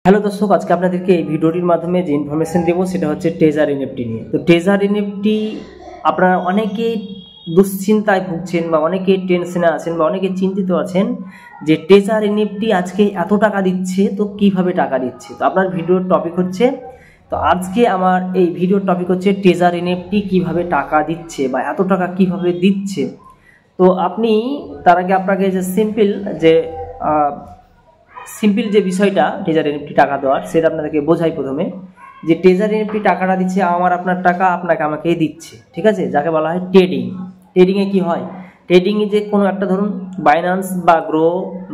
Hello দর্শক, আজকে আপনাদেরকে এই ভিডিওটির মাধ্যমে যে ইনফরমেশন দেবো সেটা হচ্ছে ট্রেজার এনএফটি নিয়ে। তো ট্রেজার এনএফটি আপনারা অনেকেই দুশ্চিন্তায় ভুগছেন বা অনেকে টেনশনে আছেন বা অনেকে চিন্তিত আছেন যে ট্রেজার এনএফটি আজকে এত টাকা দিচ্ছে, তো কিভাবে টাকা দিচ্ছে। তো আপনার ভিডিওর টপিক হচ্ছে, তো আজকে আমার এই ভিডিওর টপিক হচ্ছে ট্রেজার এনএফটি কিভাবে টাকা দিচ্ছে বা এত টাকা কিভাবে দিচ্ছে। তো আপনি তার আগে আপনাকে যে সিম্পল যে বিষয়টা ট্রেজার এনএফটি টাকা দেওয়ার, সেটা আপনাদেরকে বোঝাই প্রথমে। যে ট্রেজার এনএফটি টাকাটা দিচ্ছে আপনার টাকা আপনাকে আমাকেই দিচ্ছে, ঠিক আছে, যাকে বলা হয় ট্রেডিং। ট্রেডিংয়ে কি হয়, ট্রেডিংয়ে যে কোনো একটা ধরুন বাইন্যান্স বা গ্রো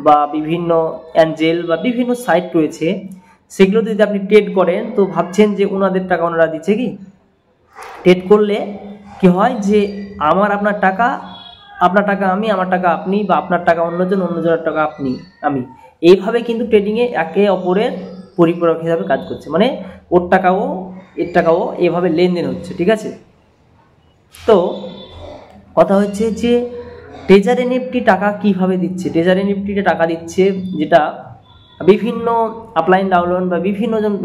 বা বিভিন্ন অ্যাঞ্জেল বা বিভিন্ন সাইট রয়েছে, সেগুলো যদি আপনি ট্রেড করেন তো ভাবছেন যে ওনাদের টাকা ওনারা দিচ্ছে। কি ট্রেড করলে কি হয় যে আপনার টাকা আমি, আমার টাকা আপনি, বা আপনার টাকা অন্যজনের টাকা আমি, এইভাবে কিন্তু ট্রেডিংয়ে একে অপরের পরিপূরক হিসাবে কাজ করছে। মানে ওর টাকাও এর টাকাও এভাবে লেনদেন হচ্ছে, ঠিক আছে। তো কথা হচ্ছে যে ট্রেজার এনএফটি টাকা কিভাবে দিচ্ছে। ট্রেজার এনএফটিতে টাকা দিচ্ছে, যেটা বিভিন্ন আপলাইন ডাউনলোড বা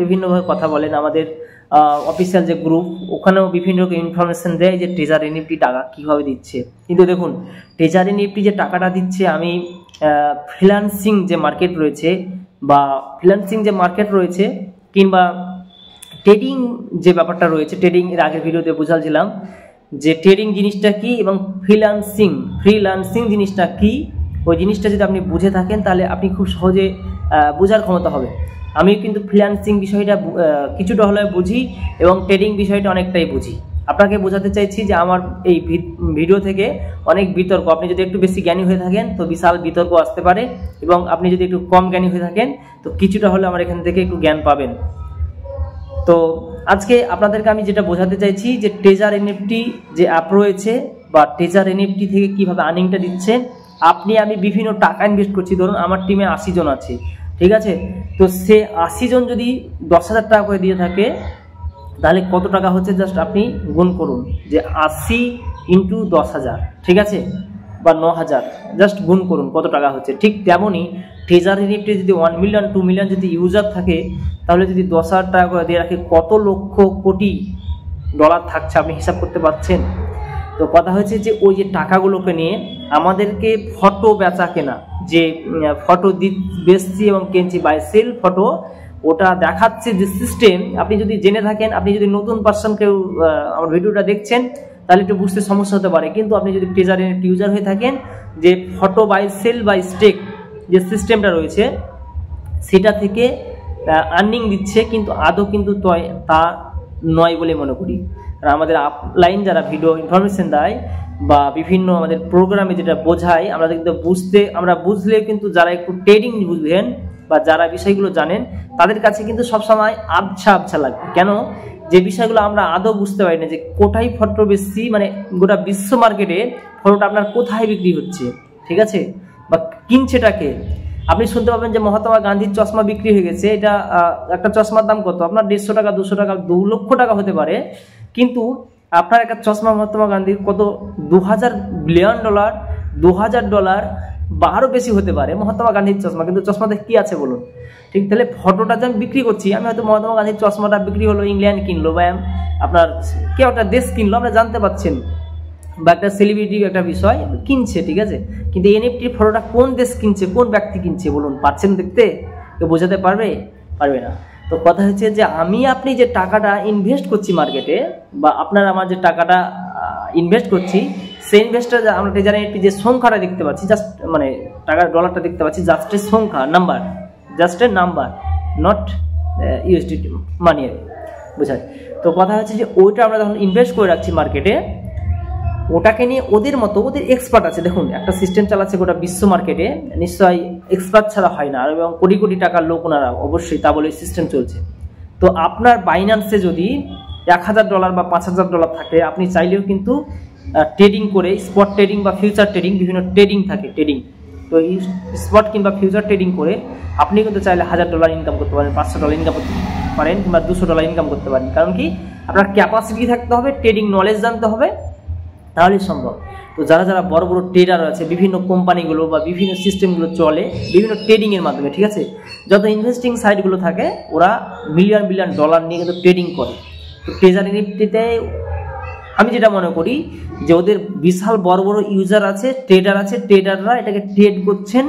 বিভিন্নভাবে কথা বলেন। আমাদের অফিসিয়াল যে গ্রুপ, ওখানেও বিভিন্ন রকম ইনফরমেশন দেয় যে ট্রেজার এনএফটি টাকা কীভাবে দিচ্ছে। কিন্তু দেখুন, ট্রেজার এনএফটি যে টাকাটা দিচ্ছে, আমি ফ্রিল্যান্সিং যে মার্কেট রয়েছে কিংবা ট্রেডিং যে ব্যাপারটা রয়েছে, ট্রেডিং এর আগের ভিডিওতে বোঝাচ্ছিলাম যে ট্রেডিং জিনিসটা কি এবং ফ্রিল্যান্সিং জিনিসটা কি। ওই জিনিসটা যদি আপনি বুঝে থাকেন তাহলে আপনি খুব সহজে বোঝার ক্ষমতা হবে। আমি কিন্তু ফ্রিল্যান্সিং বিষয়টা কিছুটা হলেও বুঝি এবং ট্রেডিং বিষয়টা অনেকটাই বুঝি। আপনাকে বোঝাতে চাইছি যে আমার এই ভিডিও থেকে অনেক বিতর্ক, আপনি যদি একটু বেশি জ্ঞানী হয়ে থাকেন তো বিশাল বিতর্ক আসতে পারে, এবং আপনি যদি একটু কম জ্ঞানী হয়ে থাকেন তো কিছুটা হলে আমার এখান থেকে একটু জ্ঞান পাবেন। তো আজকে আপনাদেরকে আমি যেটা বোঝাতে চাইছি যে ট্রেজার এনএফটি যে অ্যাপ রয়েছে বা ট্রেজার এনএফটি থেকে কিভাবে আর্নিংটা দিচ্ছে। আমি বিভিন্ন টাকা ইনভেস্ট করছি, ধরুন আমার টিমে 80 জন আছে, ঠিক আছে। তো সে 80 জন যদি 10,000 টাকা করে দিয়ে থাকে তাহলে কত টাকা হচ্ছে, জাস্ট আপনি গুণ করুন যে 80 × 10,000, ঠিক আছে, বা 9,000, জাস্ট গুণ করুন কত টাকা হচ্ছে। ঠিক তেমনই ট্রেজার এনএফটি যদি 1 মিলিয়ন 2 মিলিয়ন যদি ইউজার থাকে, তাহলে যদি 10,000 টাকা করে দিয়ে রাখে কত লক্ষ কোটি ডলার থাকছে, আপনি হিসাব করতে পারছেন। তো কথা হচ্ছে যে ওই যে টাকাগুলোকে নিয়ে আমাদেরকে ফটো বেচা কেনা, যে ফটো বেচছি এবং কিনছি, বাই সেল ফটো, ওটা দেখাচ্ছে যে সিস্টেম। আপনি যদি জেনে থাকেন, আপনি যদি নতুন পার্সন কেউ আমার ভিডিওটা দেখছেন তাহলে একটু বুঝতে সমস্যা হতে পারে। কিন্তু আপনি যদি ট্রেজার এনএফটি ইউজার হয়ে থাকেন, যে photo by sell by stake যে সিস্টেমটা রয়েছে সেটা থেকে আর্নিং দিচ্ছে, কিন্তু আদৌ কিন্তু তা নয় বলে মনে করি। আর আমাদের আপলাইন যারা ভিডিও ইনফরমেশন দেয় বা বিভিন্ন আমাদের প্রোগ্রামে যেটা বোঝায়, আমরা বুঝলে কিন্তু যারা একটু ট্রেডিং বুঝবেন বা যারা বিষয়গুলো জানেন তাদের কাছে কিন্তু সবসময় আবছা লাগবে। কেন, যে বিষয়গুলো আমরা আদৌ বুঝতে পারি না, যে কোথায় ফটো বেশি, মানে গোটা বিশ্ব মার্কেটে ফটোটা আপনার কোথায় বিক্রি হচ্ছে, ঠিক আছে, বা কিনছেটাকে। আপনি শুনতে পাবেন যে মহাত্মা গান্ধীর চশমা বিক্রি হয়ে গেছে, এটা একটা চশমার দাম কত, আপনার 150 টাকা, 200 টাকা, 2 লক্ষ টাকা হতে পারে। কিন্তু আপনার একটা চশমা মহাত্মা গান্ধীর কত, $2,000 বিলিয়ন, $2,000 বা আরও বেশি হতে পারে মহাত্মা গান্ধীর চশমা। কিন্তু চশমাতে কি আছে বলুন, ঠিক। তাহলে ফটোটা যে আমি বিক্রি করছি, আমি হয়তো মহাত্মা গান্ধীর চশমাটা বিক্রি হলো, ইংল্যান্ড কিনলো বা আপনার কেউ একটা দেশ কিনলো, আমরা জানতে পারছেন, বা একটা সেলিব্রিটি একটা বিষয় কিনছে, ঠিক আছে। কিন্তু এনএফটির ফটোটা কোন দেশ কিনছে, কোন ব্যক্তি কিনছে বলুন, পাচ্ছেন দেখতে? কেউ বোঝাতে পারবে না। তো কথা হচ্ছে যে আপনি যে টাকাটা ইনভেস্ট করছি মার্কেটে, বা আমার যে টাকাটা ইনভেস্ট করছি, সেই ইনভেস্টটা আমরা ট্রেজার এনএফটি যে সংখ্যাটা দেখতে পাচ্ছি, জাস্ট মানে টাকার ডলারটা দেখতে পাচ্ছি, জাস্ট এর সংখ্যা, নাম্বার, নট ইউএসডি মানি, বোঝায়। তো কথা হচ্ছে যে ওইটা আমরা যখন ইনভেস্ট করে রাখছি মার্কেটে, ওটাকে নিয়ে ওদের এক্সপার্ট আছে। দেখুন, একটা সিস্টেম চালাচ্ছে গোটা বিশ্ব মার্কেটে, নিশ্চয়ই এক্সপার্ট ছাড়া হয় না, এবং কোটি কোটি টাকার লোক ওনারা অবশ্যই, তা বলে সিস্টেম চলছে। তো আপনার বাইন্যান্সে যদি $1,000 বা $5,000 থাকে, আপনি চাইলেও কিন্তু ট্রেডিং করে, স্পট ট্রেডিং বা ফিউচার ট্রেডিং, বিভিন্ন ট্রেডিং থাকে, তো এই স্পট কিংবা ফিউচার ট্রেডিং করে আপনি কিন্তু চাইলে $1,000 ইনকাম করতে পারেন, $500 ইনকাম করতে পারেন, কিংবা $200 ইনকাম করতে পারেন। কারণ কি, আপনার ক্যাপাসিটি থাকতে হবে, ট্রেডিং নলেজ জানতে হবে, তাহলেই সম্ভব। তো যারা যারা বড় বড় ট্রেডার আছে, বিভিন্ন কোম্পানিগুলো বা বিভিন্ন সিস্টেমগুলো চলে বিভিন্ন ট্রেডিংয়ের মাধ্যমে, ঠিক আছে, যত ইনভেস্টিং সাইটগুলো থাকে ওরা মিলিয়ন বিলিয়ন ডলার নিয়ে কিন্তু ট্রেডিং করে। তো ট্রেজারি নিফটিতে আমি যেটা মনে করি যে ওদের বিশাল বড় বড় ইউজার আছে, ট্রেডার আছে, ট্রেডাররা এটাকে ট্রেড করছেন,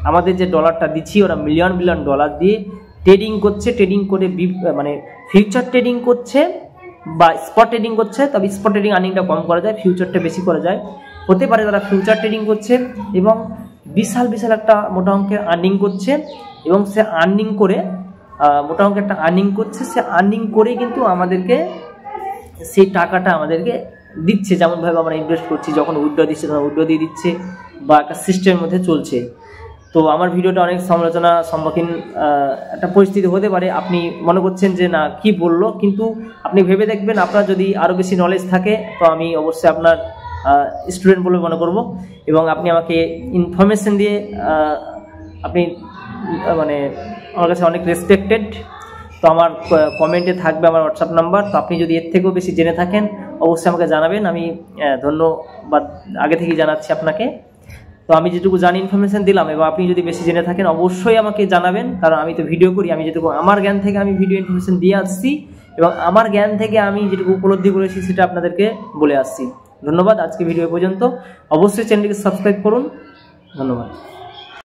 আমাদের যে ডলারটা দিচ্ছি ওরা মিলিয়ন বিলিয়ন ডলার দিয়ে ট্রেডিং করছে, ট্রেডিং করে মানে ফিউচার ট্রেডিং করছে বা স্পট ট্রেডিং করছে। তবে স্পট ট্রেডিং আর্নিংটা কম করা যায়, ফিউচারটা বেশি করা যায়। হতে পারে তারা ফিউচার ট্রেডিং করছে এবং বিশাল বিশাল একটা মোটা অঙ্কের আর্নিং করছে এবং সে আর্নিং করে মোটা অঙ্কের একটা আর্নিং করছে, সে আর্নিং করেই কিন্তু আমাদেরকে সেই টাকাটা আমাদেরকে দিচ্ছে। যেমনভাবে আমরা ইনভেস্ট করছি, যখন উইথড্র দিচ্ছে তখন উইথড্র দিয়ে দিচ্ছে বা একটা সিস্টেমের মধ্যে চলছে। তো আমার ভিডিওটা অনেক সমালোচনা সম্মুখীন একটা পরিস্থিতি হতে পারে, আপনি মনে করছেন যে না কি বললো, কিন্তু আপনি ভেবে দেখবেন, আপনার যদি আরও বেশি নলেজ থাকে তো আমি অবশ্যই আপনার স্টুডেন্ট বলে মনে করব এবং আপনি আমাকে ইনফরমেশন দিয়ে আপনি মানে আমার কাছে অনেক রেসপেক্টেড। তো আমার কমেন্টে থাকবে আমার হোয়াটসঅ্যাপ নাম্বার, তো আপনি যদি এর থেকেও বেশি জেনে থাকেন অবশ্যই আমাকে জানাবেন। আমি ধন্যবাদ আগে থেকেই জানাচ্ছি আপনাকে। তো আমি যেটুকু জানি ইনফরমেশন দিলাম, এবং আপনি যদি বেশি জেনে থাকেন অবশ্যই আমাকে জানাবেন, কারণ আমি তো ভিডিও করি, আমি যেটুকু আমার জ্ঞান থেকে আমি ভিডিও ইনফরমেশন দিয়ে আসছি এবং আমার জ্ঞান থেকে আমি যেটুকু উপলব্ধি করেছি সেটা আপনাদেরকে বলে আসছি। ধন্যবাদ। আজকে ভিডিও পর্যন্ত। অবশ্যই চ্যানেলটিকে সাবস্ক্রাইব করুন। ধন্যবাদ।